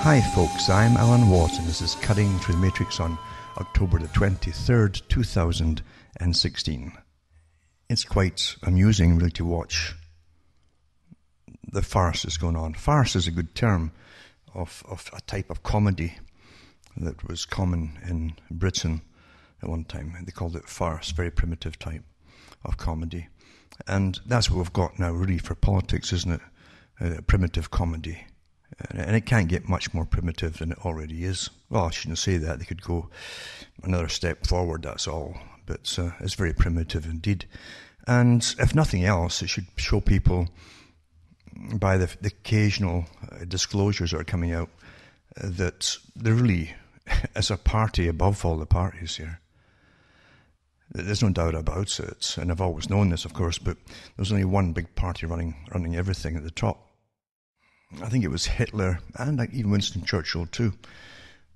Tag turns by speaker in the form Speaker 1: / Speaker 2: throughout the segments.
Speaker 1: Hi folks, I'm Alan Watt and this is Cutting Through the Matrix on October the 23rd, 2016. It's quite amusing really to watch the farce that's going on. Farce is a good term of a type of comedy that was common in Britain at one time. They called it farce, very primitive type of comedy. And that's what we've got now really for politics, isn't it? Primitive comedy. And it can't get much more primitive than it already is. Well, I shouldn't say that. They could go another step forward, that's all. But it's very primitive indeed. And if nothing else, it should show people by the occasional disclosures that are coming out that they're really, as a party, above all the parties here. There's no doubt about it. And I've always known this, of course, but there's only one big party running everything at the top. I think it was Hitler and even Winston Churchill too,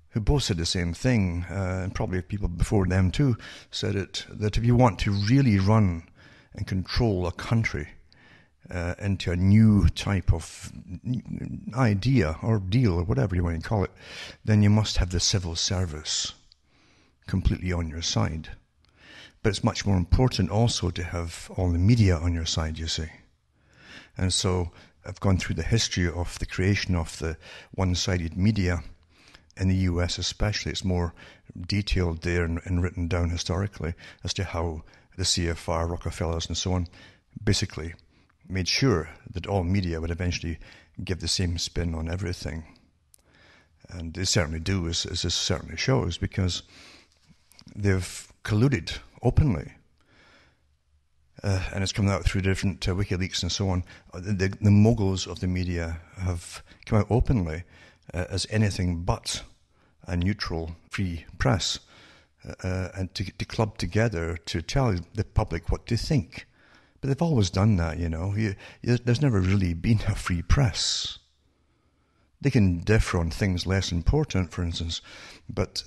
Speaker 1: who both said the same thing, and probably people before them too said it, that if you want to really run and control a country into a new type of idea or deal or whatever you want to call it, then you must have the civil service completely on your side. But it's much more important also to have all the media on your side, you see. And so I've gone through the history of the creation of the one-sided media in the US especially. It's more detailed there and written down historically as to how the CFR, Rockefellers and so on basically made sure that all media would eventually give the same spin on everything. And they certainly do, as this certainly shows, because they've colluded openly. And it's come out through different WikiLeaks and so on. The moguls of the media have come out openly as anything but a neutral, free press, and to club together to tell the public what to think. But they've always done that, you know. There's never really been a free press. They can differ on things less important, for instance, but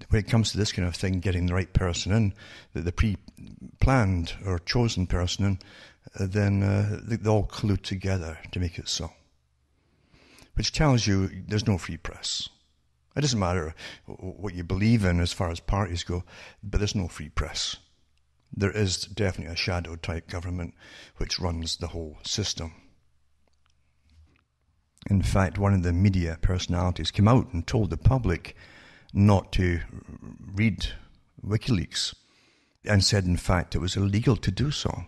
Speaker 1: when it comes to this kind of thing, getting the right person in, the pre-planned or chosen person in, then they all collude together to make it so. Which tells you there's no free press. It doesn't matter what you believe in as far as parties go, but there's no free press. There is definitely a shadow-type government which runs the whole system. In fact, one of the media personalities came out and told the public not to read WikiLeaks, and said, in fact, it was illegal to do so.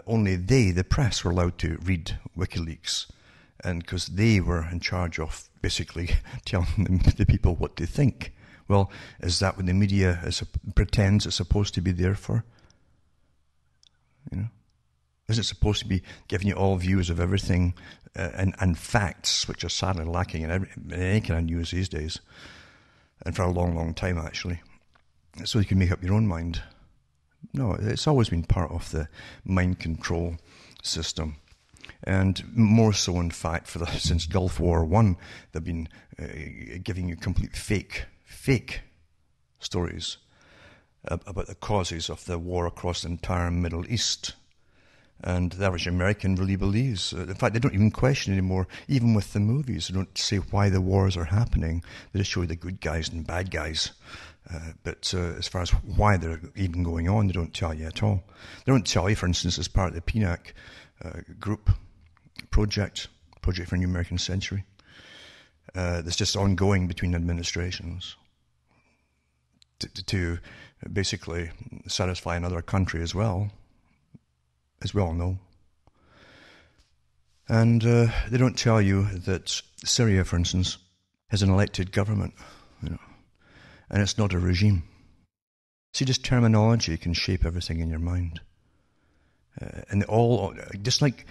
Speaker 1: Only they, the press, were allowed to read WikiLeaks, and because they were in charge of basically telling the people what to think. Well, is that what the media pretends it's supposed to be there for? You know, is it supposed to be giving you all views of everything and facts, which are sadly lacking in any kind of news these days? And for a long, long time, actually. So you can make up your own mind. No, it's always been part of the mind control system. And more so, in fact, since Gulf War I, they've been giving you complete fake stories about the causes of the war across the entire Middle East. And the average American really believes. In fact, they don't even question anymore, even with the movies. They don't say why the wars are happening. They just show you the good guys and bad guys. But as far as why they're even going on, they don't tell you at all. They don't tell you, for instance, as part of the PNAC group project for a New American Century, that's just ongoing between administrations to basically satisfy another country as well. As we all know. And they don't tell you that Syria, for instance, has an elected government, you know, and it's not a regime. See, just terminology can shape everything in your mind. And all, just like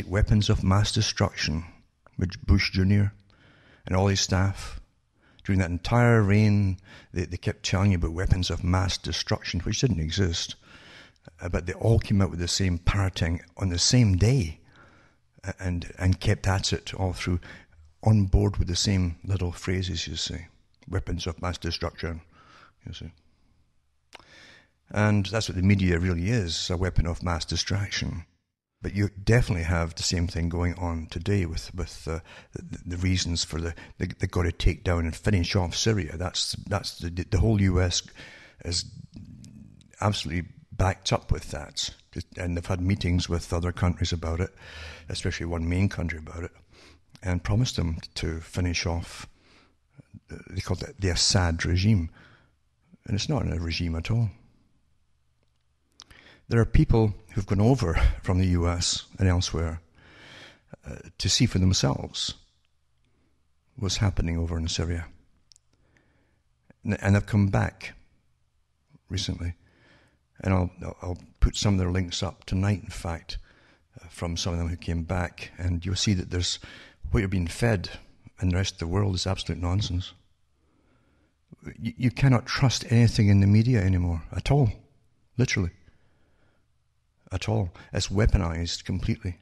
Speaker 1: weapons of mass destruction, which Bush Jr. and all his staff, during that entire reign, they kept telling you about weapons of mass destruction, which didn't exist. But they all came out with the same parroting on the same day and kept at it all through, on board with the same little phrases, you see. Weapons of mass destruction, you see. And that's what the media really is, a weapon of mass distraction. But you definitely have the same thing going on today with the reasons for they've got to take down and finish off Syria. That's the whole US is absolutely backed up with that, and they've had meetings with other countries about it, especially one main country about it, and promised them to finish off. They call it the Assad regime, and it's not a regime at all. There are people who've gone over from the US and elsewhere to see for themselves what's happening over in Syria. And they've come back recently. And I'll put some of their links up tonight, in fact, from some of them who came back. And you'll see that there's what you're being fed in the rest of the world is absolute nonsense. You cannot trust anything in the media anymore, at all. Literally. At all. It's weaponized completely.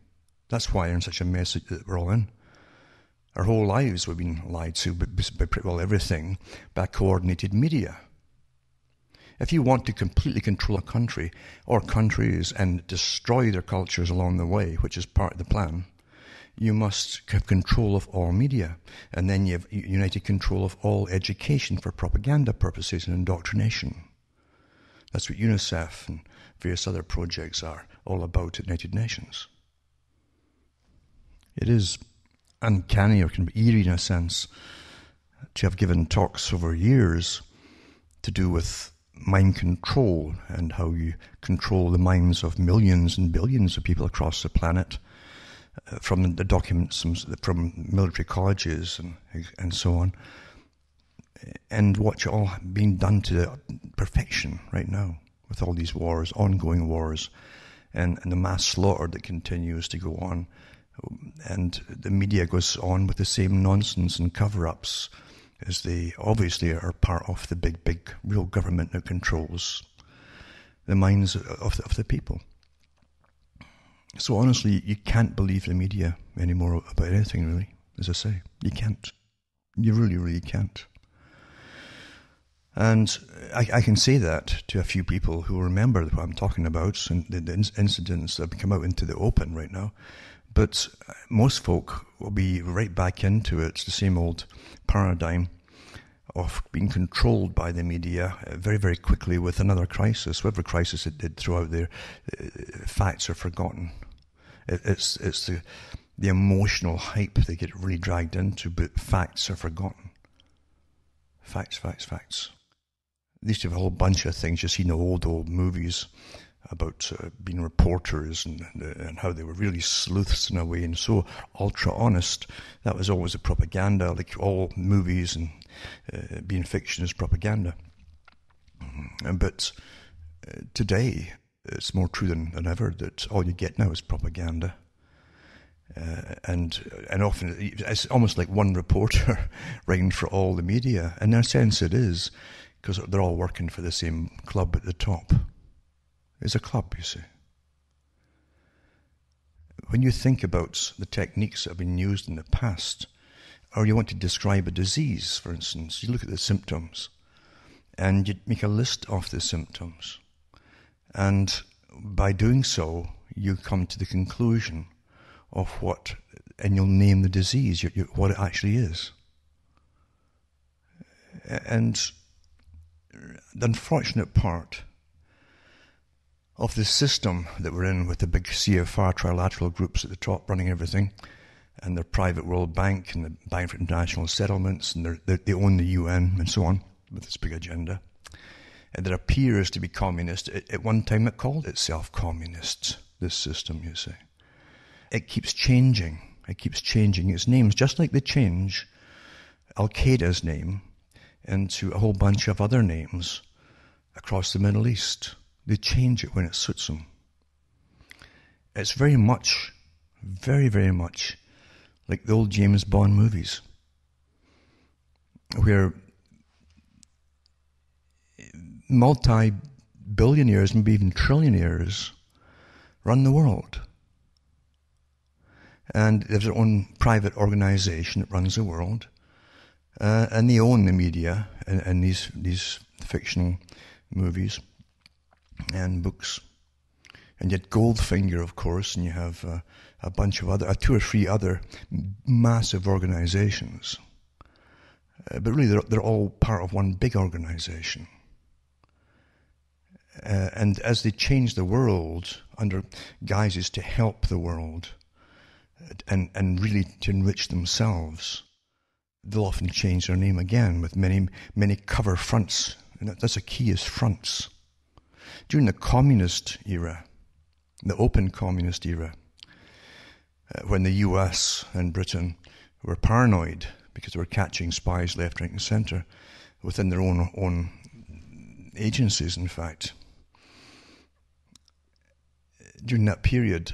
Speaker 1: That's why we're in such a mess that we're all in. Our whole lives we've been lied to by pretty well everything by coordinated media. If you want to completely control a country or countries and destroy their cultures along the way, which is part of the plan, you must have control of all media. And then you have united control of all education for propaganda purposes and indoctrination. That's what UNICEF and various other projects are all about at United Nations. It is uncanny or can be eerie in a sense to have given talks over years to do with mind control and how you control the minds of millions and billions of people across the planet from the documents from military colleges and so on, and watch it all being done to perfection right now with all these wars, ongoing wars, and the mass slaughter that continues to go on. And the media goes on with the same nonsense and cover-ups as they obviously are part of the big real government that controls the minds of the people. So honestly, you can't believe the media anymore about anything, really, as I say. You can't. You really, really can't. And I can say that to a few people who remember what I'm talking about and the incidents that have come out into the open right now. But most folk will be right back into it. It's the same old paradigm of being controlled by the media very, very quickly with another crisis. Whatever crisis it did throw out there, facts are forgotten. It's the emotional hype they get really dragged into, but facts are forgotten. Facts. They used to have a whole bunch of things you see in the old movies about being reporters and how they were really sleuths in a way and so ultra honest. That was always a propaganda, like all movies and being fiction is propaganda. But today it's more true than ever that all you get now is propaganda. And often it's almost like one reporter writing for all the media. In a sense it is, because they're all working for the same club at the top. It's a club, you see. When you think about the techniques that have been used in the past, or you want to describe a disease, for instance, you look at the symptoms, and you make a list of the symptoms. And by doing so, you come to the conclusion of what, and you'll name the disease, what it actually is. And the unfortunate part of the system that we're in with the big CFR trilateral groups at the top running everything, and their private World Bank and the Bank for International Settlements, and they own the UN and so on with this big agenda. And it appears to be communist. At one time it called itself communist, this system, you see. It keeps changing. It keeps changing its names, just like they change Al-Qaeda's name into a whole bunch of other names across the Middle East. They change it when it suits them. It's very much, very, very much like the old James Bond movies, where multi-billionaires, maybe even trillionaires, run the world. And there's their own private organization that runs the world. And they own the media and these fictional movies and books And you had Goldfinger, of course, and you have a bunch of other, 2 or 3 other massive organizations. But really, they're all part of one big organization. And as they change the world under guises to help the world and really to enrich themselves, they'll often change their name again with many cover fronts. And that's a key, is fronts. During the communist era, the open communist era, when the US and Britain were paranoid because they were catching spies left, right, and centre within their own agencies, in fact. During that period,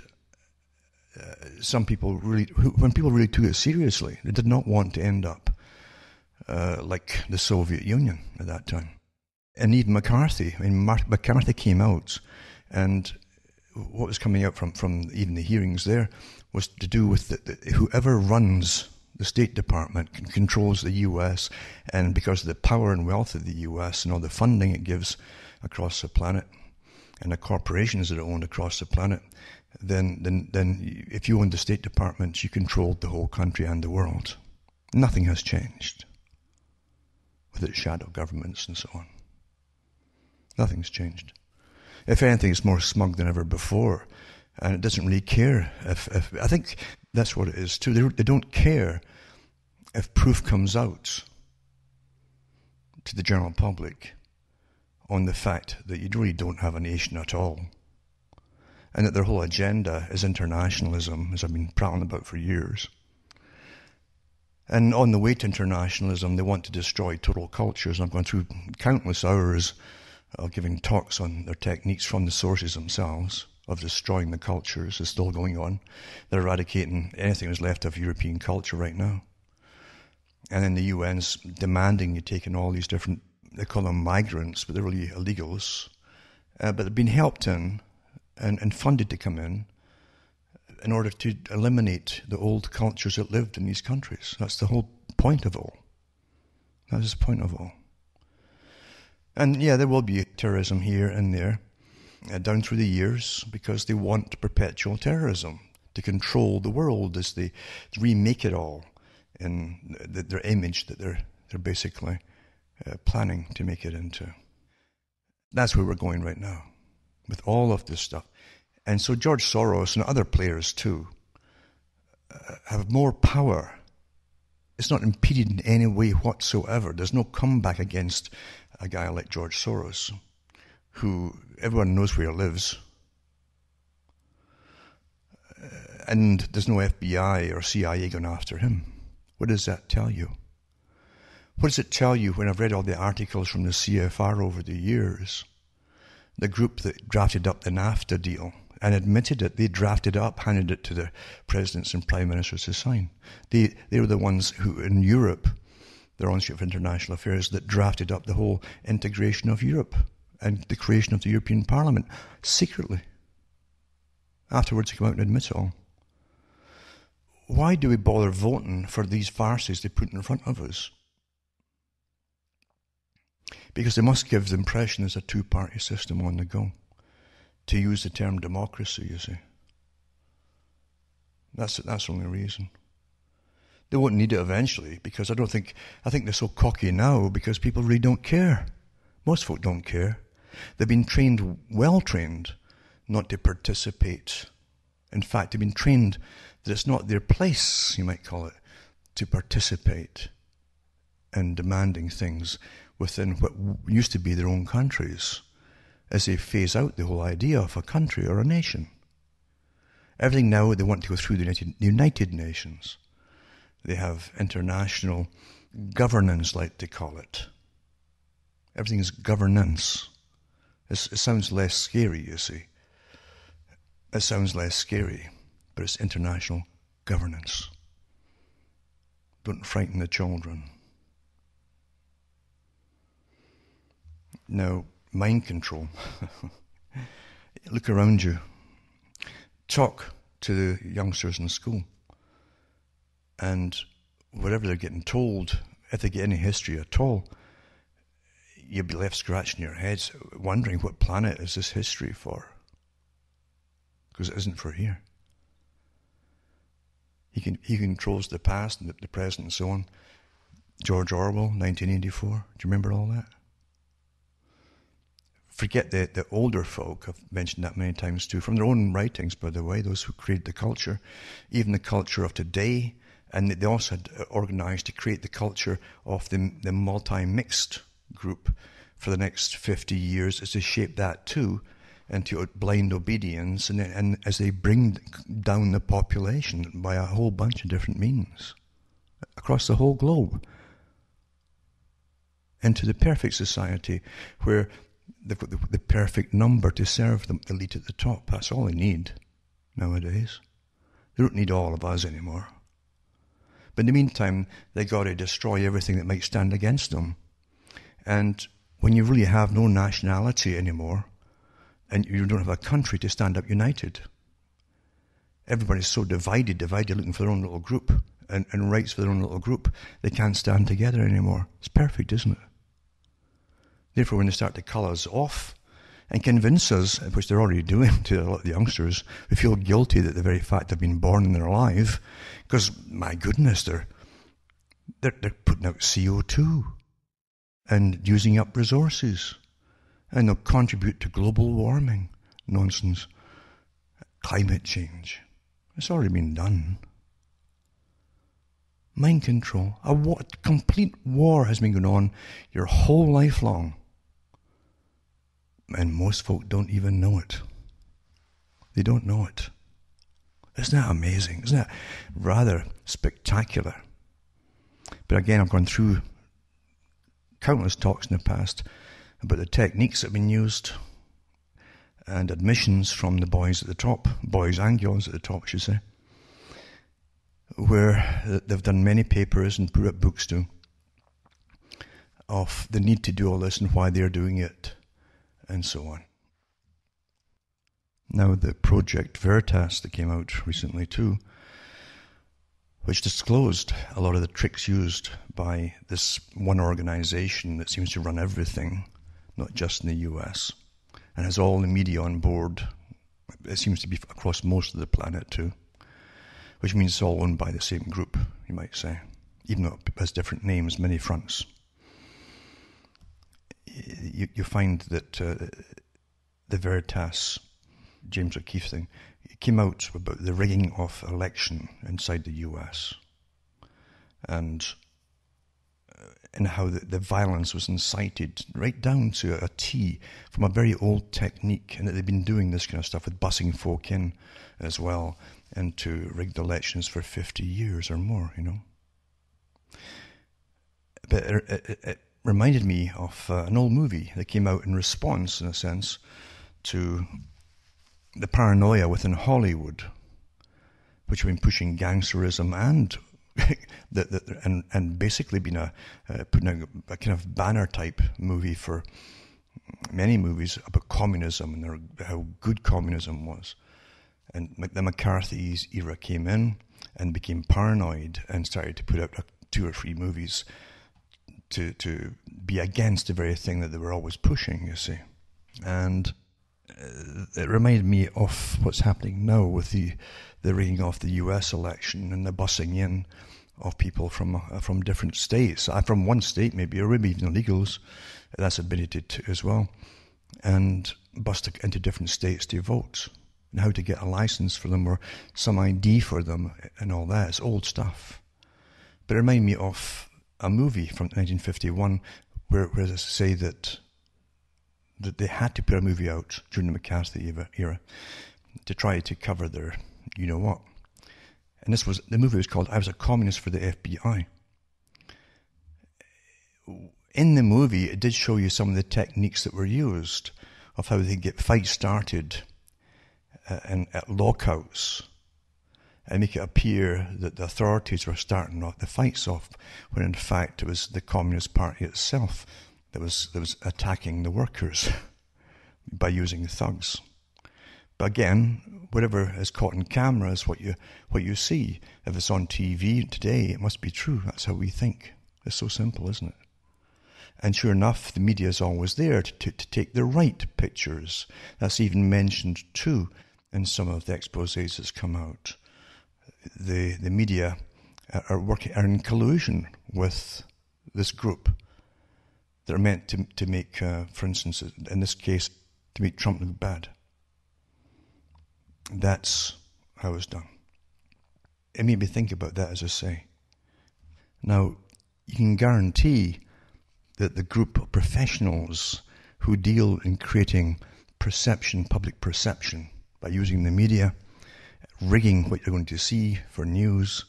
Speaker 1: some people when people really took it seriously, they did not want to end up like the Soviet Union at that time. And even McCarthy, McCarthy came out, and what was coming out from even the hearings there was to do with whoever runs the State Department controls the US, and because of the power and wealth of the US and all the funding it gives across the planet, and the corporations that are owned across the planet, then if you owned the State Department, you controlled the whole country and the world. Nothing has changed with its shadow governments and so on. Nothing's changed. If anything, it's more smug than ever before, and it doesn't really care if I think that's what it is too. They don't care if proof comes out to the general public on the fact that you really don't have a nation at all, and that their whole agenda is internationalism, as I've been prattling about for years. And on the way to internationalism, they want to destroy total cultures. And I've gone through countless hours of giving talks on their techniques from the sources themselves of destroying the cultures. Is still going on. They're eradicating anything that's left of European culture right now. And then the UN's demanding you take in all these different, they call them migrants, but they're really illegals. But they've been helped in and funded to come in order to eliminate the old cultures that lived in these countries. That's the whole point of it all. That is the point of it all. And yeah, there will be terrorism here and there, down through the years, because they want perpetual terrorism to control the world as they remake it all in their image that they're basically planning to make it into. That's where we're going right now, with all of this stuff. And so George Soros and other players too have more power. It's not impeded in any way whatsoever. There's no comeback against a guy like George Soros, who everyone knows where he lives. And there's no FBI or CIA going after him. What does that tell you? What does it tell you when I've read all the articles from the CFR over the years? The group that drafted up the NAFTA deal and admitted it, they drafted it up, handed it to the presidents and prime ministers to sign. They were the ones who, in Europe, their Institute of International Affairs, that drafted up the whole integration of Europe and the creation of the European Parliament, secretly. Afterwards, they come out and admit it all. Why do we bother voting for these farces they put in front of us? Because they must give the impression there's a two-party system on the go. To use the term democracy, you see. That's the only reason. They won't need it eventually, because I think they're so cocky now because people really don't care. Most folk don't care. They've been trained, well trained, not to participate. In fact, they've been trained that it's not their place, you might call it, to participate in demanding things within what used to be their own countries, as they phase out the whole idea of a country or a nation. Everything now, they want to go through the United Nations. They have international governance, like they call it. Everything's governance. It sounds less scary, you see. It sounds less scary, but it's international governance. Don't frighten the children. Now, mind control. Look around you. Talk to the youngsters in school. And whatever they're getting told, if they get any history at all, you'll be left scratching your heads, wondering what planet is this history for? because it isn't for here. He controls the past and the present and so on. George Orwell, 1984. Do you remember all that? Forget the older folk, I've mentioned that many times too, from their own writings, by the way, those who created the culture, even the culture of today, and they also had organized to create the culture of the multi-mixed group for the next 50 years, is to shape that too into blind obedience, and as they bring down the population by a whole bunch of different means across the whole globe into the perfect society where they've got the perfect number to serve them, the elite at the top. That's all they need nowadays. They don't need all of us anymore. But in the meantime, they got to destroy everything that might stand against them. And when you really have no nationality anymore, and you don't have a country to stand up united, everybody's so divided looking for their own little group, and rights for their own little group, they can't stand together anymore. It's perfect, isn't it? Therefore, when they start to cull us off and convince us, which they're already doing to a lot of the youngsters, who feel guilty that the very fact they've been born and they're alive, because, my goodness, they're putting out CO2 and using up resources, and they'll contribute to global warming. Nonsense. Climate change. It's already been done. Mind control. A complete war has been going on your whole life long. And most folk don't even know it. They don't know it. Isn't that amazing? Isn't that rather spectacular? But again, I've gone through countless talks in the past about the techniques that have been used and admissions from the boys at the top, boys and girls at the top, I should say, where they've done many papers and put up books too of the need to do all this and why they're doing it and so on. Now the project Veritas that came out recently too, which disclosed a lot of the tricks used by this one organization that seems to run everything, not just in the US, and has all the media on board. It seems to be across most of the planet too, which means it's all owned by the same group, you might say, even though it has different names, many fronts. You find that the Veritas, James O'Keefe thing, it came out about the rigging of election inside the US, and how the violence was incited right down to a T from a very old technique, and that they've been doing this kind of stuff with busing folk in as well, and to rigged elections for 50 years or more, you know. But it reminded me of an old movie that came out in response, in a sense, to the paranoia within Hollywood, which have been pushing gangsterism and and basically been putting out a kind of banner type movie for many movies about communism and how good communism was. And the McCarthy's era came in and became paranoid and started to put out 2 or 3 movies to be against the very thing that they were always pushing, you see. And it reminded me of what's happening now with the rigging of the US election and the busing in of people from different states, from one state maybe, or maybe even illegals, that's admitted to as well, and bust into different states to vote, and how to get a license for them or some ID for them and all that. It's old stuff. But it reminded me of a movie from 1951 where they say that they had to put a movie out during the McCarthy era to try to cover their you-know-what. And the movie was called I Was a Communist for the FBI. In the movie, it did show you some of the techniques that were used of how they get fights started at lockouts and make it appear that the authorities were starting the fights off, when in fact it was the Communist Party itself that was attacking the workers by using thugs. But again, whatever is caught in camera is what you see. If it's on TV today, it must be true. That's how we think. It's so simple, isn't it? And sure enough, the media is always there to take the right pictures. That's even mentioned too in some of the exposés that's come out. The media are in collusion with this group that are meant to make, for instance, in this case, to make Trump look bad. That's how it's done. It made me think about that, as I say. Now, you can guarantee that the group of professionals who deal in creating perception, public perception, by using the media, rigging what you're going to see for news,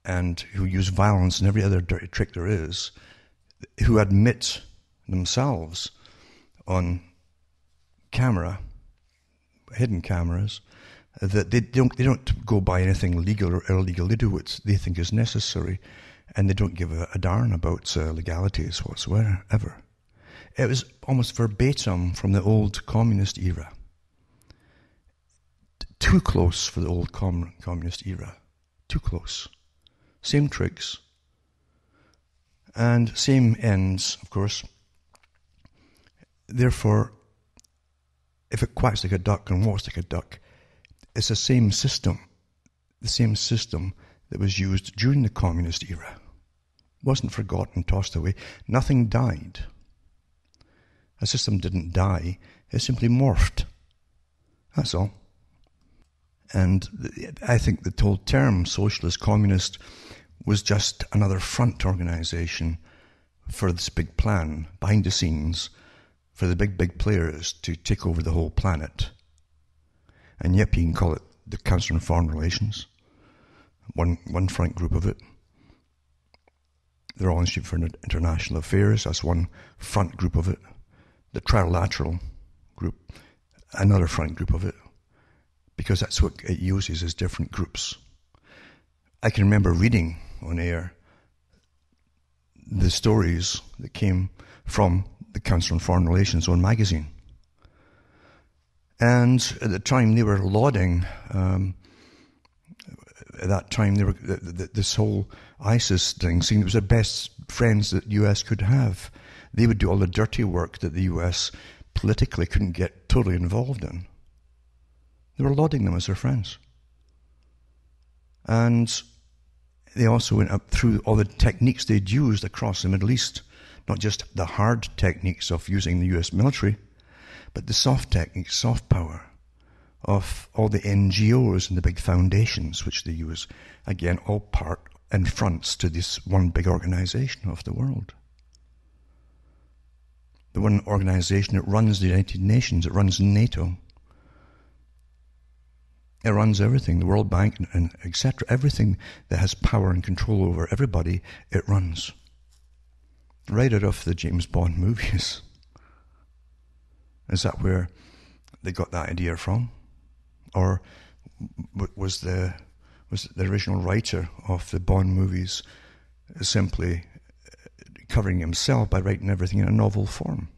Speaker 1: and who use violence and every other dirty trick there is, who admit themselves on camera, hidden cameras, that they don't go by anything legal or illegal. They do what they think is necessary, and they don't give a darn about legalities whatsoever. It was almost verbatim from the old communist era. Too close for the old communist era. Too close. Same tricks. And same ends, of course. Therefore, if it quacks like a duck and walks like a duck, it's the same system that was used during the communist era. It wasn't forgotten, tossed away. Nothing died. A system didn't die. It simply morphed. That's all. And I think the whole term socialist, communist, was just another front organization for this big plan, behind the scenes, for the big players to take over the whole planet. And yep, you can call it the Council on Foreign Relations, one front group of it. The Royal Institute for International Affairs, that's one front group of it. The Trilateral group, another front group of it, because that's what it uses as different groups. I can remember reading on air the stories that came from the Council on Foreign Relations own magazine. And at the time they were lauding, at that time they were this whole ISIS thing, saying it was the best friends that the US could have. They would do all the dirty work that the US politically couldn't get totally involved in. They were lauding them as their friends. And they also went up through all the techniques they'd used across the Middle East, not just the hard techniques of using the US military, but the soft techniques, soft power of all the NGOs and the big foundations which they use. Again, all part and fronts to this one big organization of the world. The one organization that runs the United Nations, it runs NATO. It runs everything, the World Bank and etc. Everything that has power and control over everybody, it runs. Right out of the James Bond movies. Is that where they got that idea from? Or was the original writer of the Bond movies simply covering himself by writing everything in a novel form?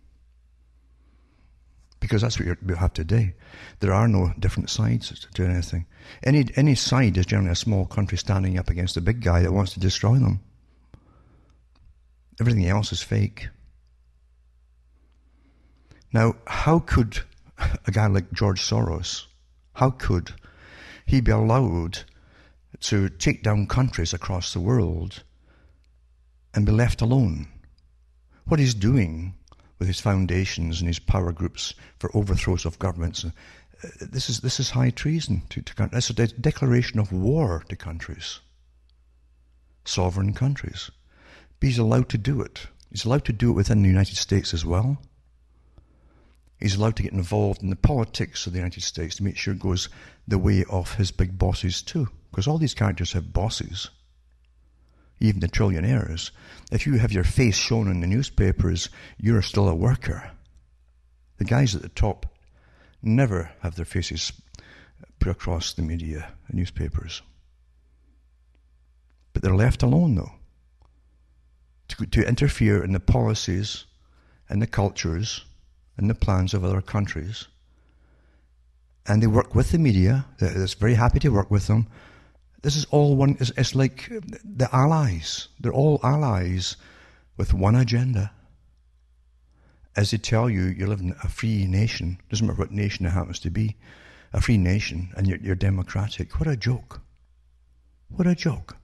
Speaker 1: Because that's what we have today. There are no different sides to anything. Any side is generally a small country standing up against a big guy that wants to destroy them. Everything else is fake. Now, how could a guy like George Soros, how could he be allowed to take down countries across the world and be left alone? What he's doing with his foundations and his power groups for overthrows of governments, this is high treason to countries. It's a declaration of war to countries, sovereign countries. But he's allowed to do it. He's allowed to do it within the United States as well. He's allowed to get involved in the politics of the United States to make sure it goes the way of his big bosses too. Because all these characters have bosses. Even the trillionaires. If you have your face shown in the newspapers, you're still a worker. The guys at the top never have their faces put across the media and newspapers. But they're left alone, though, to interfere in the policies and the cultures and the plans of other countries. And they work with the media that's very happy to work with them. This is all one, it's like the allies. They're all allies with one agenda. As they tell you, you live in a free nation. Doesn't matter what nation it happens to be. a free nation, and you're democratic. What a joke. What a joke.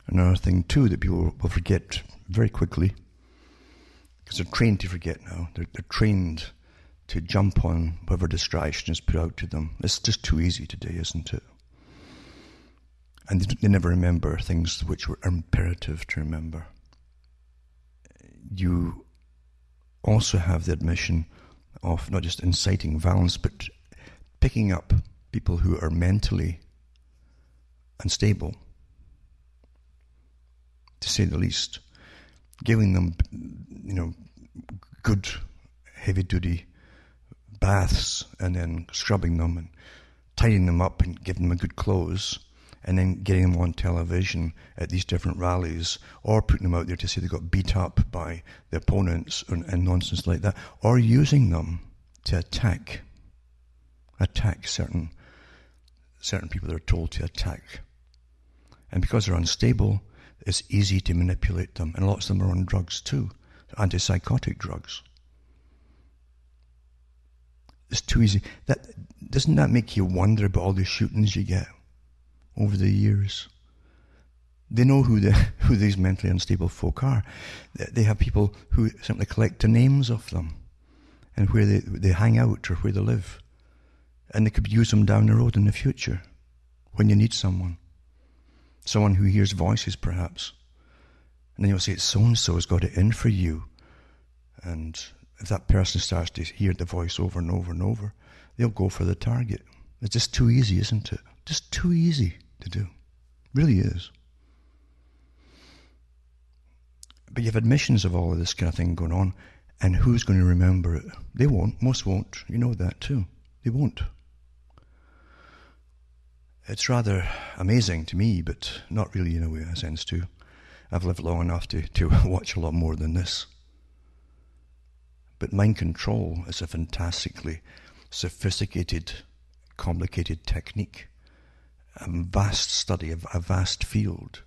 Speaker 1: Another thing, too, that people will forget very quickly, because they're trained to forget now. They're trained to jump on whatever distraction is put out to them. It's just too easy today, isn't it? And they never remember things which were imperative to remember. You also have the admission of not just inciting violence, but picking up people who are mentally unstable, to say the least, giving them, good heavy-duty baths, and then scrubbing them and tidying them up and giving them good clothes, and then getting them on television at these different rallies, or putting them out there to say they got beat up by the opponents and nonsense like that, or using them to attack certain people they're told to attack. And because they're unstable, it's easy to manipulate them, and lots of them are on drugs too, antipsychotic drugs. It's too easy. Doesn't that make you wonder about all the shootings you get over the years? They know who these mentally unstable folk are. They have people who simply collect the names of them and where they hang out or where they live. And they could use them down the road in the future when you need someone. Someone who hears voices, perhaps. And then you'll say, so-and-so has got it in for you. And if that person starts to hear the voice over and over and over, they'll go for the target. It's just too easy, isn't it? Just too easy to do. It really is. But you have admissions of all of this kind of thing going on, and who's going to remember it? They won't. Most won't. You know that too. They won't. It's rather amazing to me, but not really in a sense too. I've lived long enough to watch a lot more than this. But mind control is a fantastically sophisticated, complicated technique, a vast study, a vast field,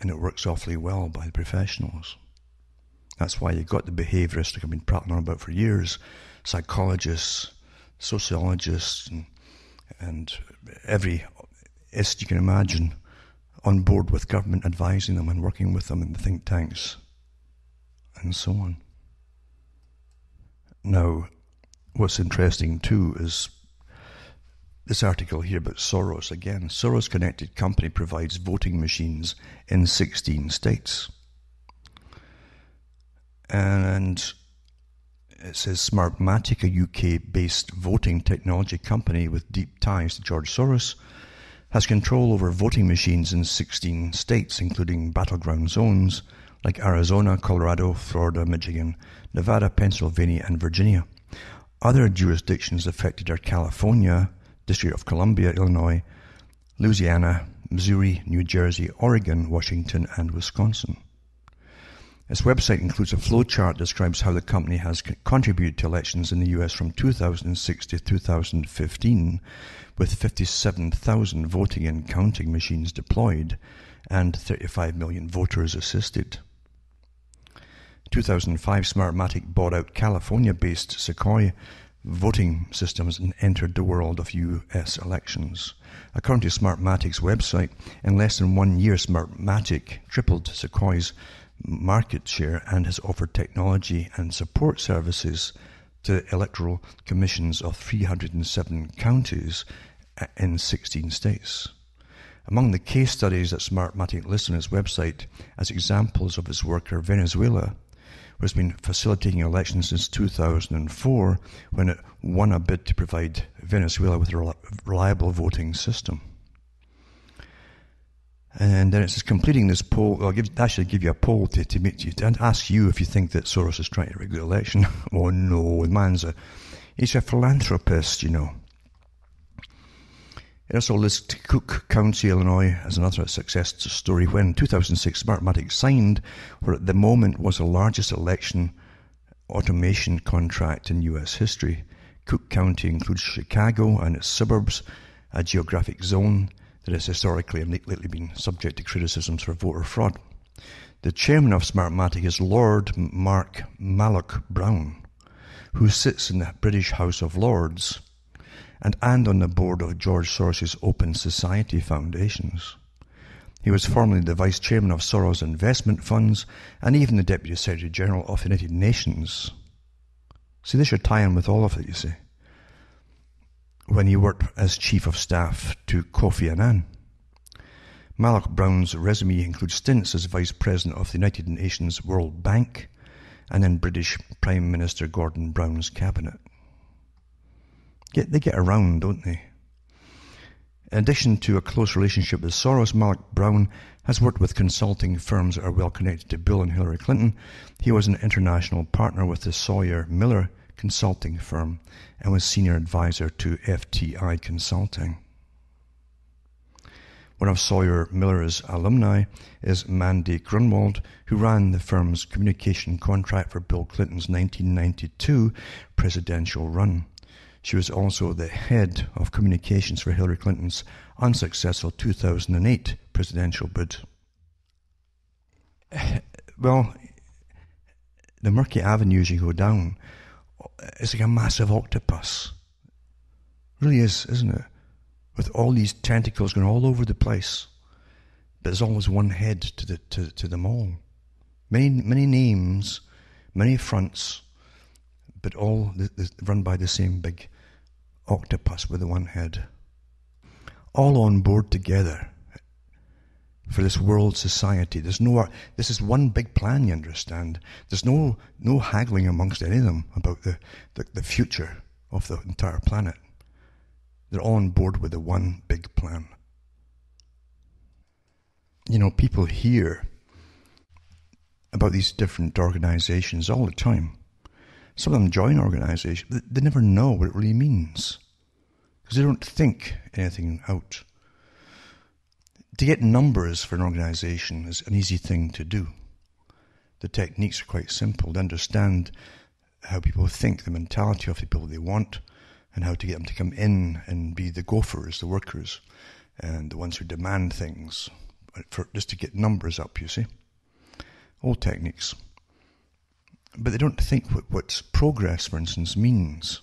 Speaker 1: and it works awfully well by the professionals. That's why you've got the behaviourists that I've been prattling on about for years, psychologists, sociologists, and every ist you can imagine on board with government, advising them and working with them in the think tanks, and so on. Now, what's interesting too is this article here about Soros again. Soros-Connected company provides voting machines in 16 states. And it says Smartmatic, a UK-based voting technology company with deep ties to George Soros, has control over voting machines in 16 states, including battleground zones like Arizona, Colorado, Florida, Michigan, Nevada, Pennsylvania, and Virginia. Other jurisdictions affected are California, District of Columbia, Illinois, Louisiana, Missouri, New Jersey, Oregon, Washington, and Wisconsin. Its website includes a flowchart that describes how the company has contributed to elections in the US from 2006 to 2015, with 57,000 voting and counting machines deployed and 35 million voters assisted. In 2005, Smartmatic bought out California-based Sequoia voting systems and entered the world of US elections. According to Smartmatic's website, in less than 1 year, Smartmatic tripled Sequoia's market share and has offered technology and support services to electoral commissions of 307 counties in 16 states. Among the case studies that Smartmatic lists on its website as examples of its work are Venezuela, which has been facilitating elections since 2004 when it won a bid to provide Venezuela with a reliable voting system. And then it says, completing this poll, I'll actually give you a poll to meet you, and ask you if you think that Soros is trying to rig the election. Oh no, the man's he's a philanthropist, you know. It also lists Cook County, Illinois, as another success story when in 2006 Smartmatic signed what at the moment was the largest election automation contract in US history. Cook County includes Chicago and its suburbs, a geographic zone that has historically and lately been subject to criticisms for voter fraud. The chairman of Smartmatic is Lord Mark Malloch Brown, who sits in the British House of Lords and on the board of George Soros' Open Society Foundations. He was formerly the Vice Chairman of Soros Investment Funds and even the Deputy Secretary General of the United Nations. See, this should tie in with all of it, you see. When he worked as Chief of Staff to Kofi Annan. Malloch Brown's resume includes stints as Vice President of the United Nations World Bank and in British Prime Minister Gordon Brown's cabinet. They get around, don't they? In addition to a close relationship with Soros, Malloch Brown has worked with consulting firms that are well connected to Bill and Hillary Clinton. He was an international partner with the Sawyer Miller consulting firm and was senior advisor to FTI Consulting. One of Sawyer Miller's alumni is Mandy Grunwald, who ran the firm's communication contract for Bill Clinton's 1992 presidential run. She was also the head of communications for Hillary Clinton's unsuccessful 2008 presidential bid. Well, the murky avenues you go down, it's like a massive octopus. It really is, isn't it? With all these tentacles going all over the place. But there's always one head to them all. Many names, many fronts, but all run by the same big octopus with the one head. All on board together for this world society. This is one big plan, you understand. There's no haggling amongst any of them about the future of the entire planet. They're all on board with the one big plan. You know, people hear about these different organizations all the time. Some of them join organizations. They never know what it really means because they don't think anything out. To get numbers for an organization is an easy thing to do. The techniques are quite simple. To understand how people think, the mentality of the people they want, and how to get them to come in and be the gophers, the workers, and the ones who demand things, just to get numbers up, you see. Old techniques. But they don't think what progress, for instance, means.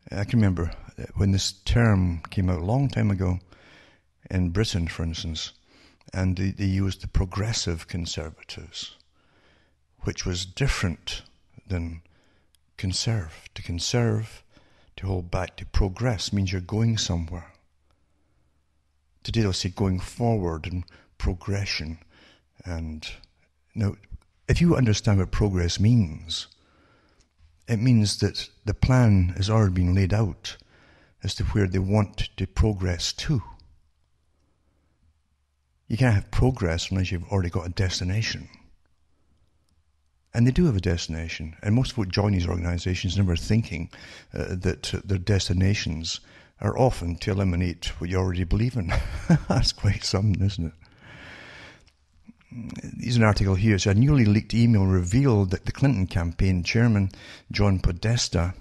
Speaker 1: I can remember when this term came out a long time ago in Britain, for instance, and they used the progressive conservatives, which was different than conserve. To conserve, to hold back, to progress means you're going somewhere. Today they'll say going forward and progression. And now, if you understand what progress means, it means that the plan has already been laid out as to where they want to progress to. You can't have progress unless you've already got a destination. And they do have a destination. And most folk join these organizations never thinking that their destinations are often to eliminate what you already believe in. That's quite something, isn't it? Here's an article here. So a newly leaked email revealed that the Clinton campaign chairman, John Podesta,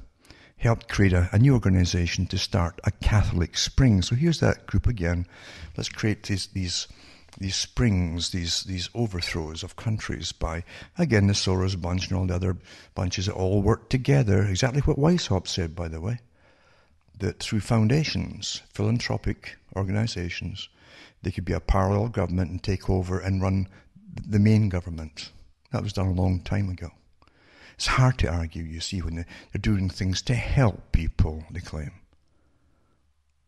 Speaker 1: helped create a new organization to start a Catholic Spring. So here's that group again. Let's create these springs, these overthrows of countries by, again, the Soros bunch and all the other bunches that all work together. Exactly what Weishaupt said, by the way, that through foundations, philanthropic organizations, they could be a parallel government and take over and run the main government. That was done a long time ago. It's hard to argue, you see, when they're doing things to help people, they claim.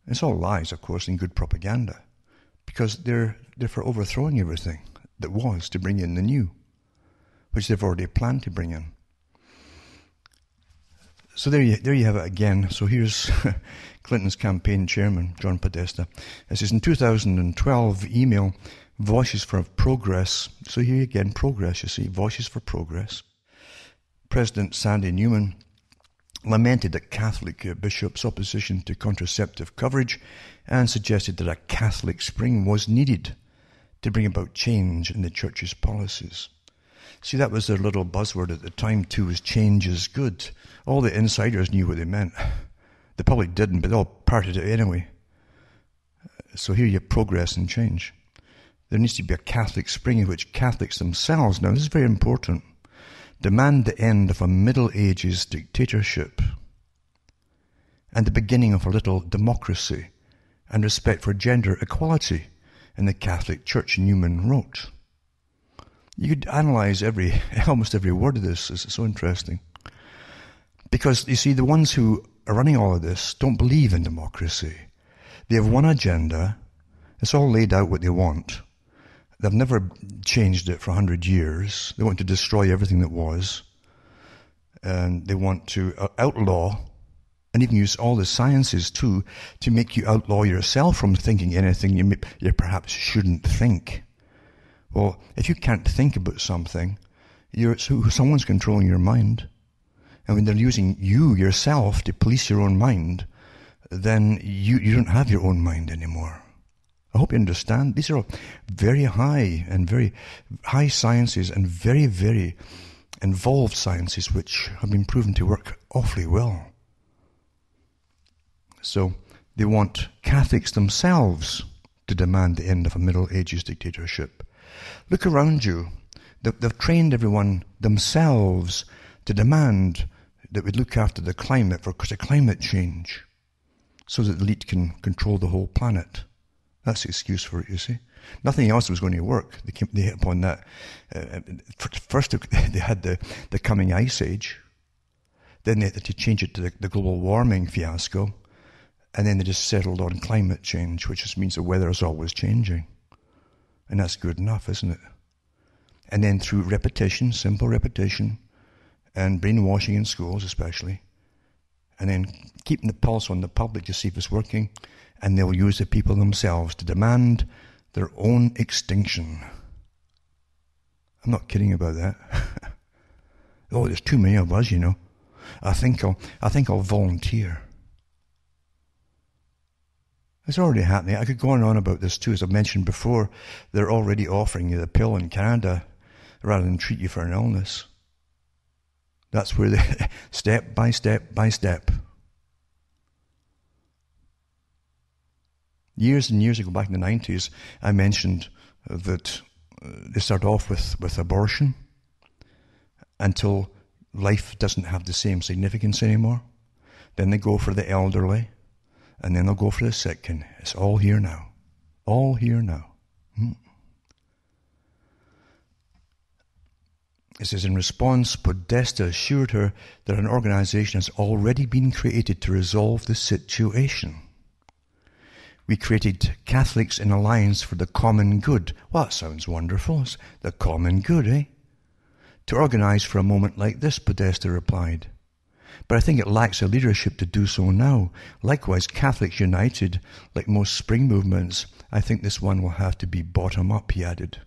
Speaker 1: It's all lies, of course, and good propaganda, because they're for overthrowing everything that was to bring in the new, which they've already planned to bring in. So there you have it again. So here's Clinton's campaign chairman, John Podesta. It says, in 2012 email, Voices for Progress. So here again, progress, you see, Voices for Progress. President Sandy Newman lamented that Catholic bishops' opposition to contraceptive coverage and suggested that a Catholic Spring was needed to bring about change in the church's policies. See, that was their little buzzword at the time too, was change is good. All the insiders knew what they meant. The public didn't, but they all parted it anyway. So here you have progress and change. There needs to be a Catholic Spring in which Catholics themselves, now this is very important, demand the end of a Middle Ages dictatorship and the beginning of a little democracy and respect for gender equality in the Catholic Church, Newman wrote. You could analyze almost every word of this. It's so interesting. Because, you see, the ones who are running all of this don't believe in democracy. They have one agenda. It's all laid out what they want. They've never changed it for 100 years. They want to destroy everything that was. And they want to outlaw and even use all the sciences too to make you outlaw yourself from thinking anything you perhaps shouldn't think. Well, if you can't think about something, someone's controlling your mind. And when they're using you yourself to police your own mind, then you don't have your own mind anymore. I hope you understand. These are very high sciences and very, very involved sciences which have been proven to work awfully well. So they want Catholics themselves to demand the end of a Middle Ages dictatorship. Look around you. They've trained everyone themselves to demand that we look after the climate because of climate change, so that the elite can control the whole planet. That's the excuse for it, you see. Nothing else was going to work. They hit upon that. First, they had the coming ice age. Then they had to change it to the global warming fiasco. And then they just settled on climate change, which just means the weather is always changing. And that's good enough, isn't it? And then through repetition, simple repetition, and brainwashing in schools especially, and then keeping the pulse on the public to see if it's working, and they'll use the people themselves to demand their own extinction. I'm not kidding about that. Oh, there's too many of us, you know. I think I'll volunteer. It's already happening. I could go on and on about this too. As I've mentioned before, they're already offering you the pill in Canada rather than treat you for an illness. That's where they, step by step by step. Years and years ago, back in the 90s, I mentioned that they start off with abortion until life doesn't have the same significance anymore. Then they go for the elderly, and then they'll go for the sick, and it's all here now. All here now. It says, in response, Podesta assured her that an organization has already been created to resolve the situation. We created Catholics in Alliance for the Common Good. Well, that sounds wonderful. It's the common good, eh? To organize for a moment like this, Podesta replied. But I think it lacks a leadership to do so now. Likewise, Catholics United, like most spring movements, I think this one will have to be bottom up, he added.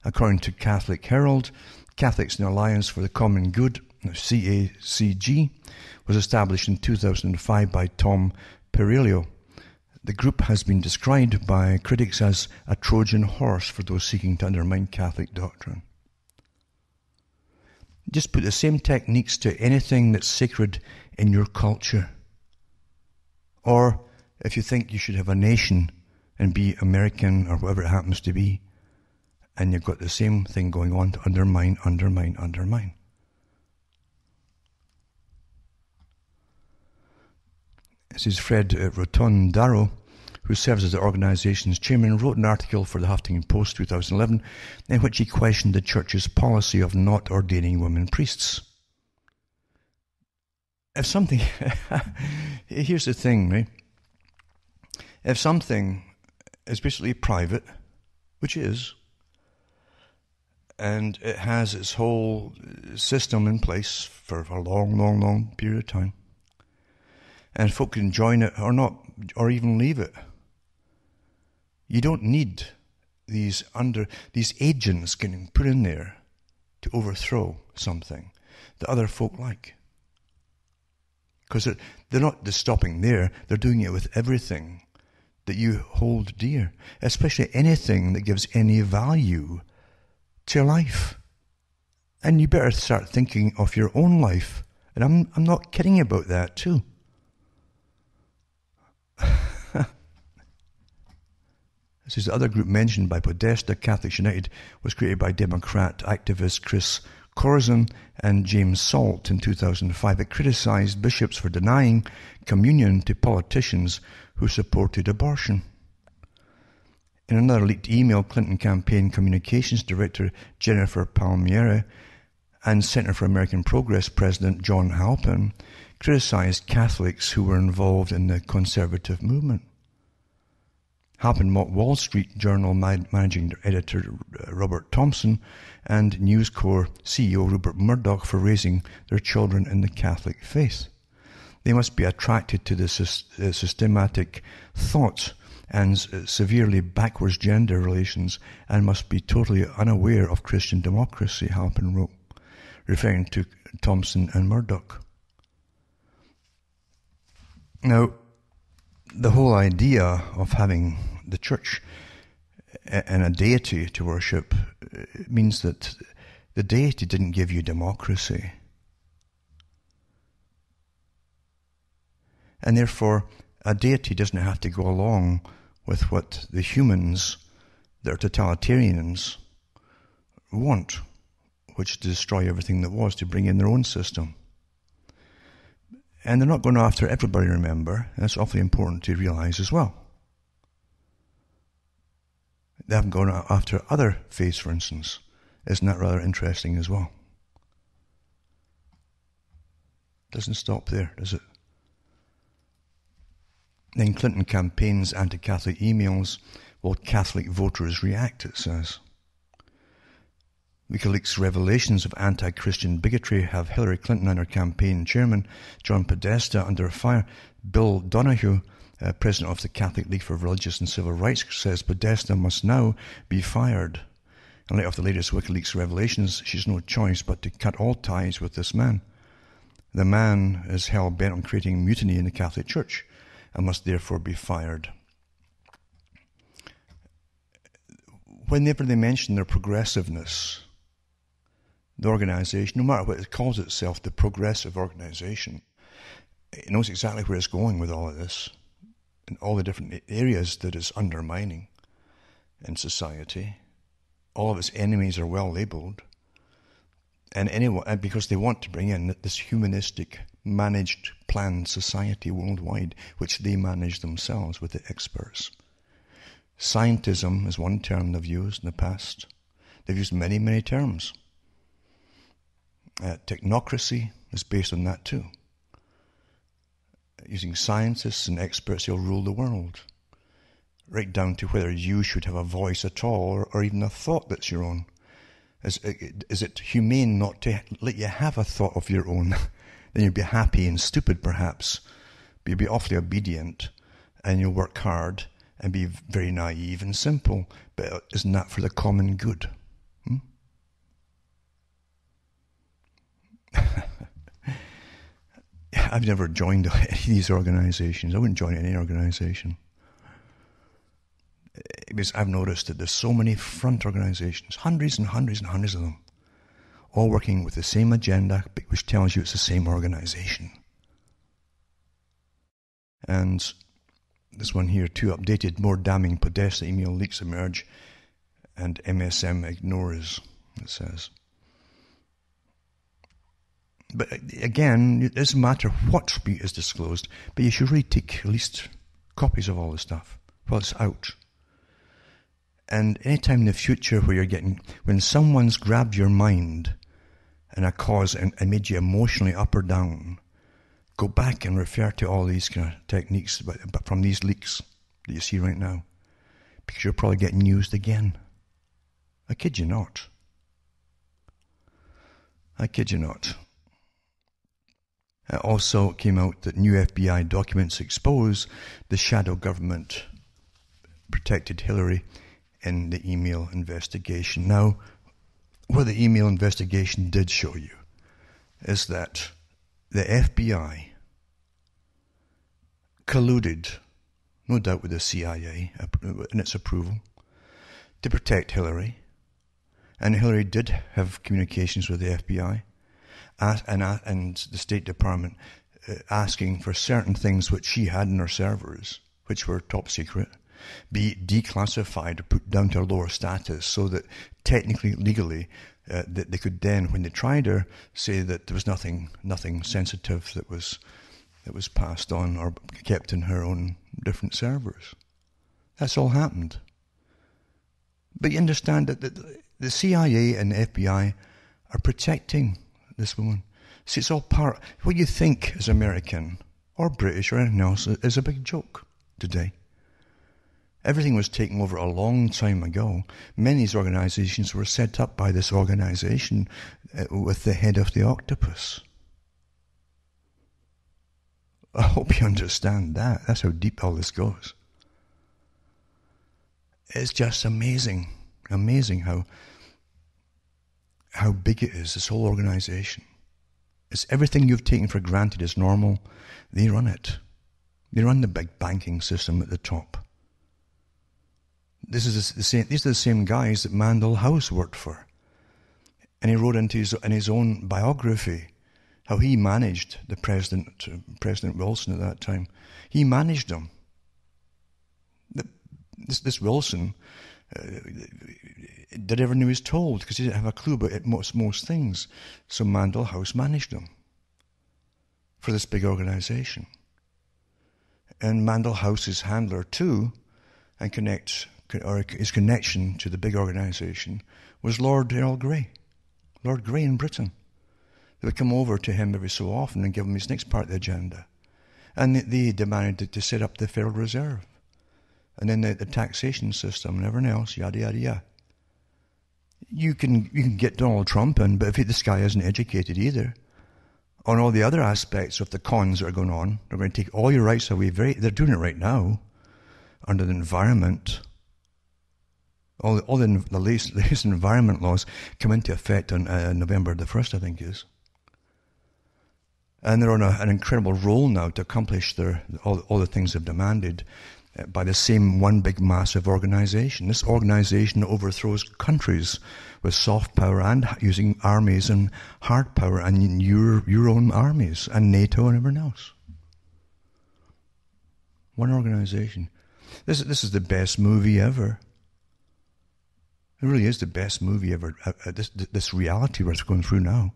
Speaker 1: According to Catholic Herald, Catholics in Alliance for the Common Good, CACG, was established in 2005 by Tom Perillo. The group has been described by critics as a Trojan horse for those seeking to undermine Catholic doctrine. Just put the same techniques to anything that's sacred in your culture. Or if you think you should have a nation and be American or whatever it happens to be, and you've got the same thing going on to undermine. This is Fred Rotondaro, who serves as the organization's chairman, wrote an article for the Huffington Post 2011 in which he questioned the church's policy of not ordaining women priests. If something, here's the thing, right? If something is basically private, which is, and it has its whole system in place for a long period of time, and folk can join it or not, or even leave it. You don't need these agents getting put in there to overthrow something that other folk like. Because they're not just stopping there, they're doing it with everything that you hold dear, especially anything that gives any value to life. And you better start thinking of your own life. And I'm not kidding about that too. This is the other group mentioned by Podesta. Catholics United was created by Democrat activist Chris Corazon and James Salt in 2005. It criticized bishops for denying communion to politicians who supported abortion. In another leaked email, Clinton campaign communications director Jennifer Palmieri and Center for American Progress President John Halpin criticized Catholics who were involved in the conservative movement. Halpin mocked Wall Street Journal managing editor Robert Thompson and News Corp CEO Rupert Murdoch for raising their children in the Catholic faith. They must be attracted to the systematic thoughts and severely backwards gender relations and must be totally unaware of Christian democracy, Halpin wrote, referring to Thompson and Murdoch. Now, the whole idea of having the church and a deity to worship means that the deity didn't give you democracy. And therefore, a deity doesn't have to go along with what the humans that are totalitarians want, which is to destroy everything that was, to bring in their own system. And they're not going after everybody, remember. That's awfully important to realize as well. They haven't gone after other faiths, for instance. Isn't that rather interesting as well? Doesn't stop there, does it? Then Clinton campaign's anti-Catholic emails, will Catholic voters react, it says. WikiLeaks' revelations of anti-Christian bigotry have Hillary Clinton and her campaign chairman, John Podesta, under fire. Bill Donoghue, president of the Catholic League for Religious and Civil Rights, says Podesta must now be fired. In light of the latest WikiLeaks revelations, she's no choice but to cut all ties with this man. The man is hell-bent on creating mutiny in the Catholic Church and must therefore be fired. Whenever they mention their progressiveness, the organization, no matter what it calls itself, the progressive organization, it knows exactly where it's going with all of this and all the different areas that it's undermining in society. All of its enemies are well labeled. And because they want to bring in this humanistic, managed, planned society worldwide, which they manage themselves with the experts. Scientism is one term they've used in the past. They've used many, many terms. Technocracy is based on that too. Using scientists and experts, you'll rule the world. Right down to whether you should have a voice at all or even a thought that's your own. Is it humane not to let you have a thought of your own? Then you'll be happy and stupid perhaps, but you'll be awfully obedient and you'll work hard and be very naive and simple. But isn't that for the common good? I've never joined any of these organizations. I wouldn't join any organization. Because I've noticed that there's so many front organizations, hundreds and hundreds and hundreds of them, all working with the same agenda, which tells you it's the same organization. And this one here too, updated, more damning Podesta email leaks emerge and MSM ignores, it says. But again, it doesn't matter what is disclosed, but you should really take at least copies of all this stuff while it's out. And anytime in the future when someone's grabbed your mind in a cause and made you emotionally up or down, go back and refer to all these kind of techniques but from these leaks that you see right now, because you're probably getting used again. I kid you not. I kid you not. It also came out that new FBI documents expose the shadow government protected Hillary in the email investigation. Now, what the email investigation did show you is that the FBI colluded, no doubt with the CIA in its approval, to protect Hillary. And Hillary did have communications with the FBI and the State Department asking for certain things which she had in her servers, which were top secret, be declassified or put down to a lower status so that technically, legally, that they could then, when they tried her, say that there was nothing sensitive that was passed on or kept in her own different servers. That's all happened. But you understand that the CIA and the FBI are protecting this woman. See, it's all part. What you think is American or British or anything else is a big joke today. Everything was taken over a long time ago. Many of these organizations were set up by this organization with the head of the octopus. I hope you understand that. That's how deep all this goes. It's just amazing how big it is, this whole organization. It's everything you've taken for granted as normal. They run it. They run the big banking system at the top. These are the same guys that Mandel House worked for. And he wrote in his own biography how he managed the President Wilson at that time. He managed him. This Wilson did everything he was told because he didn't have a clue about most things. So Mandel House managed him for this big organization. And Mandel House's handler too, and his connection to the big organization was Lord Earl Grey. Lord Grey in Britain. They would come over to him every so often and give him his next part of the agenda. And they demanded to set up the Federal Reserve. And then the taxation system and everything else, yada, yada, yada. You can get Donald Trump in, but if this guy isn't educated either, on all the other aspects of the cons that are going on, they're going to take all your rights away. They're doing it right now under the environment. All the latest environment laws come into effect on November the 1st, I think it is. And they're on an incredible roll now to accomplish all the things they've demanded by the same one big massive organization. This organization overthrows countries with soft power and using armies and hard power and your own armies and NATO and everything else. One organization. This is the best movie ever. It really is the best movie ever. This reality we're going through now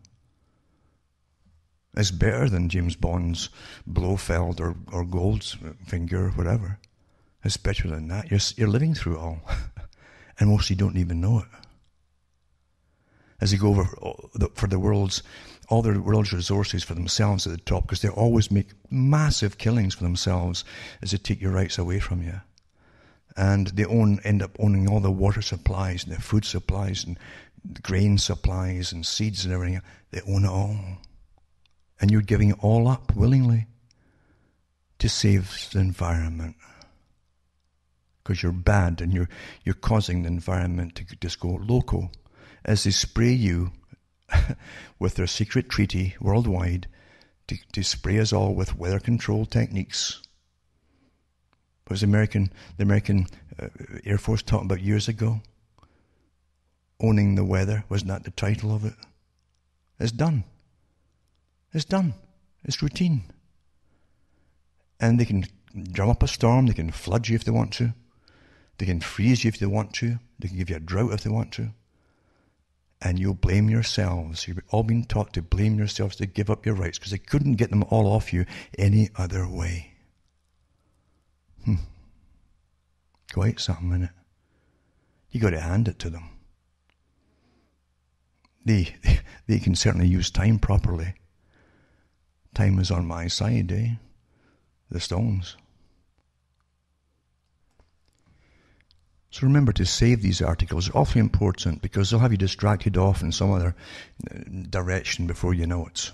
Speaker 1: is better than James Bond's Blofeld or Goldfinger or whatever. It's better than that. You're living through it all. And most of you don't even know it. As they go over for all the world's resources for themselves at the top, because they always make massive killings for themselves as they take your rights away from you. And they end up owning all the water supplies and the food supplies and the grain supplies and seeds and everything. They own it all. And you're giving it all up willingly to save the environment. Because you're bad and you're causing the environment to just go loco as they spray you with their secret treaty worldwide to spray us all with weather control techniques. What was the American Air Force talking about years ago? Owning the weather, wasn't that the title of it? It's done. It's done. It's routine. And they can drum up a storm, they can flood you if they want to. They can freeze you if they want to. They can give you a drought if they want to. And you'll blame yourselves. You've all been taught to blame yourselves, to give up your rights, because they couldn't get them all off you any other way. Quite something, innit? You got to hand it to them. They can certainly use time properly. Time is on my side, eh? The Stones. So remember to save these articles. They're awfully important because they'll have you distracted off in some other direction before you know it.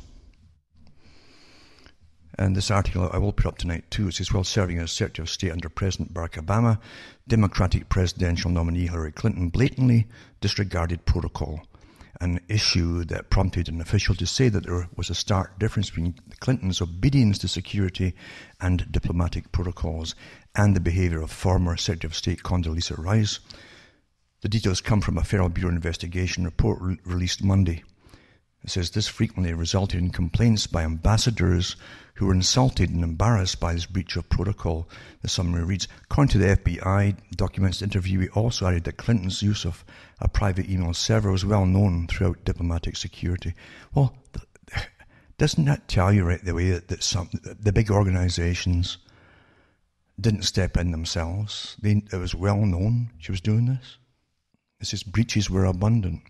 Speaker 1: And this article I will put up tonight too. It says, while serving as Secretary of State under President Barack Obama, Democratic presidential nominee Hillary Clinton blatantly disregarded protocol, an issue that prompted an official to say that there was a stark difference between Clinton's obedience to security and diplomatic protocols and the behavior of former Secretary of State Condoleezza Rice. The details come from a Federal Bureau investigation report released Monday. It says this frequently resulted in complaints by ambassadors who were insulted and embarrassed by this breach of protocol. The summary reads, according to the FBI documents, the interviewee also added that Clinton's use of a private email server was well known throughout diplomatic security. Well, doesn't that tell you right away that the big organizations didn't step in themselves? It was well known she was doing this. It says breaches were abundant.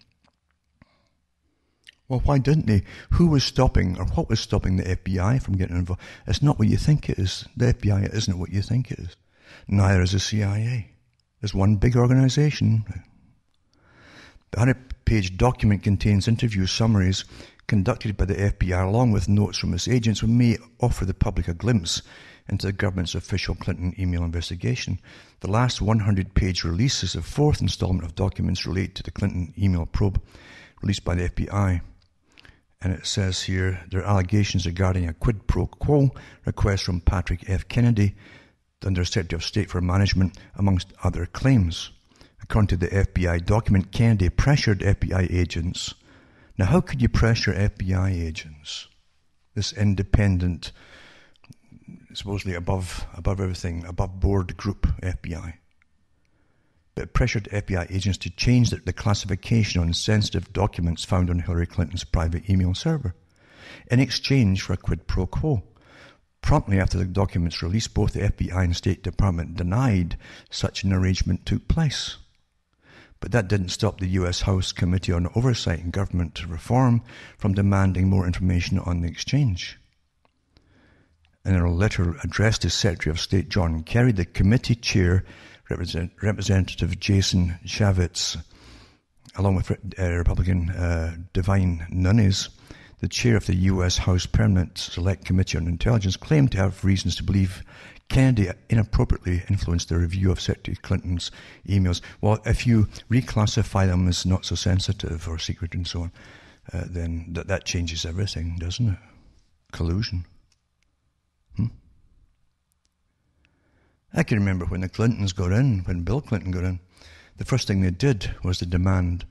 Speaker 1: Well, why didn't they? Who was stopping, or what was stopping the FBI from getting involved? It's not what you think it is. The FBI isn't what you think it is. Neither is the CIA. There's one big organization. The 100-page document contains interview summaries conducted by the FBI along with notes from its agents, which may offer the public a glimpse into the government's official Clinton email investigation. The last 100-page release is the fourth installment of documents related to the Clinton email probe released by the FBI. And it says here, there are allegations regarding a quid pro quo request from Patrick F. Kennedy, the Undersecretary of State for Management, amongst other claims. According to the FBI document, Kennedy pressured FBI agents. Now, how could you pressure FBI agents? This independent, supposedly above everything, above board group FBI. But it pressured FBI agents to change the classification on sensitive documents found on Hillary Clinton's private email server in exchange for a quid pro quo. Promptly after the documents released, both the FBI and State Department denied such an arrangement took place. But that didn't stop the U.S. House Committee on Oversight and Government Reform from demanding more information on the exchange. In a letter addressed to Secretary of State John Kerry, the committee chair, Representative Jason Chaffetz, along with Republican Divine Nunes, the chair of the U.S. House Permanent Select Committee on Intelligence, claimed to have reasons to believe Kennedy inappropriately influenced the review of Secretary Clinton's emails. Well, if you reclassify them as not so sensitive or secret and so on, then that changes everything, doesn't it? Collusion. I can remember when the Clintons got in, when Bill Clinton got in, the first thing they did was to demand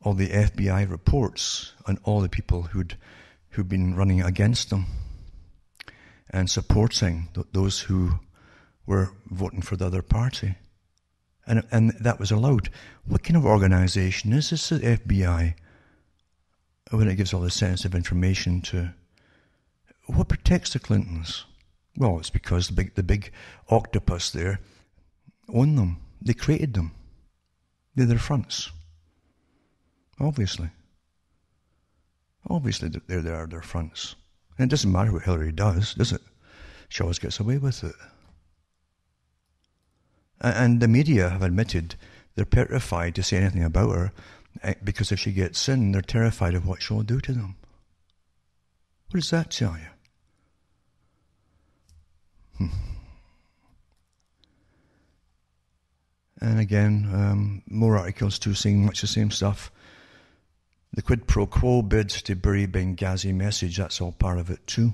Speaker 1: all the FBI reports on all the people who'd been running against them and supporting those who were voting for the other party. And that was allowed. What kind of organization is this, the FBI, when it gives all this sensitive information to... What protects the Clintons? Well, it's because the big octopus there own them. They created them. They're their fronts. Obviously. Obviously, they're their fronts. And it doesn't matter what Hillary does it? She always gets away with it. And the media have admitted they're petrified to say anything about her because if she gets in, they're terrified of what she'll do to them. What does that tell you? And again, more articles too saying much the same stuff. The quid pro quo bid to bury Benghazi message, that's all part of it too.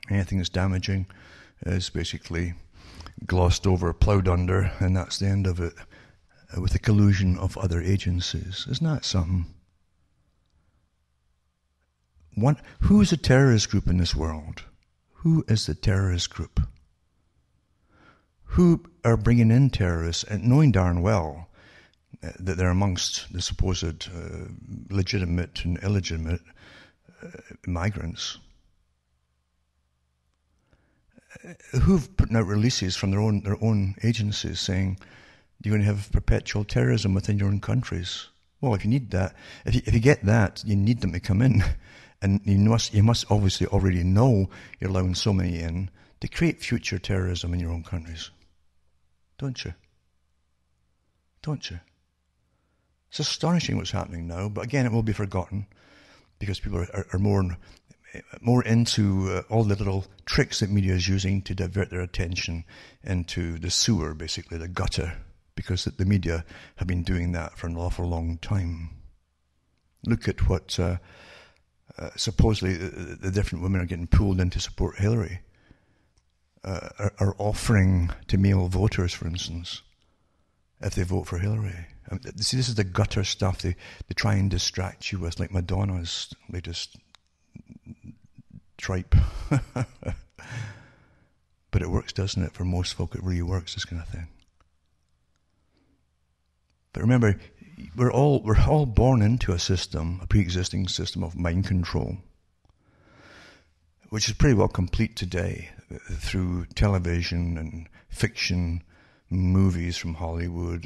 Speaker 1: Anything that's damaging is basically glossed over, ploughed under, and that's the end of it, with the collusion of other agencies. Isn't that something? Who's a terrorist group in this world? Who is the terrorist group? Who are bringing in terrorists and knowing darn well that they're amongst the supposed legitimate and illegitimate migrants? Who've put out releases from their own agencies saying you're going to have perpetual terrorism within your own countries? Well, if you need that, if you get that, you need them to come in. And you must obviously already know you're allowing so many in to create future terrorism in your own countries. Don't you? Don't you? It's astonishing what's happening now, but again, it will be forgotten because people are more into all the little tricks that media is using to divert their attention into the sewer, basically, the gutter, because the media have been doing that for an awful long time. Look at what... supposedly the different women are getting pulled in to support Hillary, are offering to male voters, for instance, if they vote for Hillary. See, this is the gutter stuff they try and distract you with, like Madonna's latest tripe. But it works, doesn't it? For most folk, it really works, this kind of thing. But remember, we're all born into a system, a pre-existing system of mind control, which is pretty well complete today through television and fiction, movies from Hollywood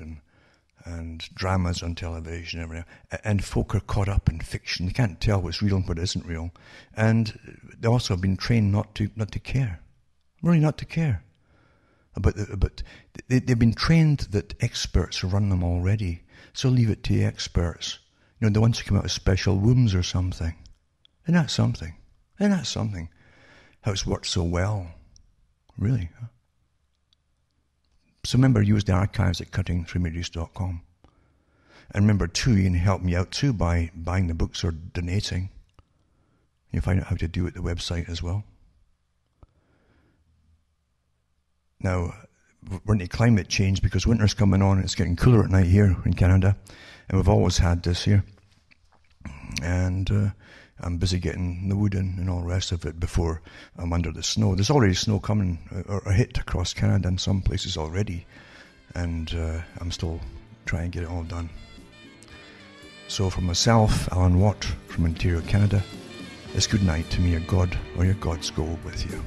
Speaker 1: and dramas on television, everything. And folk are caught up in fiction. They can't tell what's real and what isn't real. And they also have been trained not to care. Really not to care. But they've been trained that experts run them already. So leave it to the experts. You know, the ones who come out with special wombs or something. Isn't that something? Isn't that something? How it's worked so well. Really. Huh? So remember, use the archives at cuttingthroughmatrix.com. And remember, too, you can help me out, too, by buying the books or donating. You find out how to do it at the website as well. Now, we're into climate change because winter's coming on and it's getting cooler at night here in Canada. And we've always had this here. And I'm busy getting the wood in and all the rest of it before I'm under the snow. There's already snow coming, or hit across Canada in some places already. And I'm still trying to get it all done. So for myself, Alan Watt from Ontario, Canada, it's good night to me, your God or your gods go with you.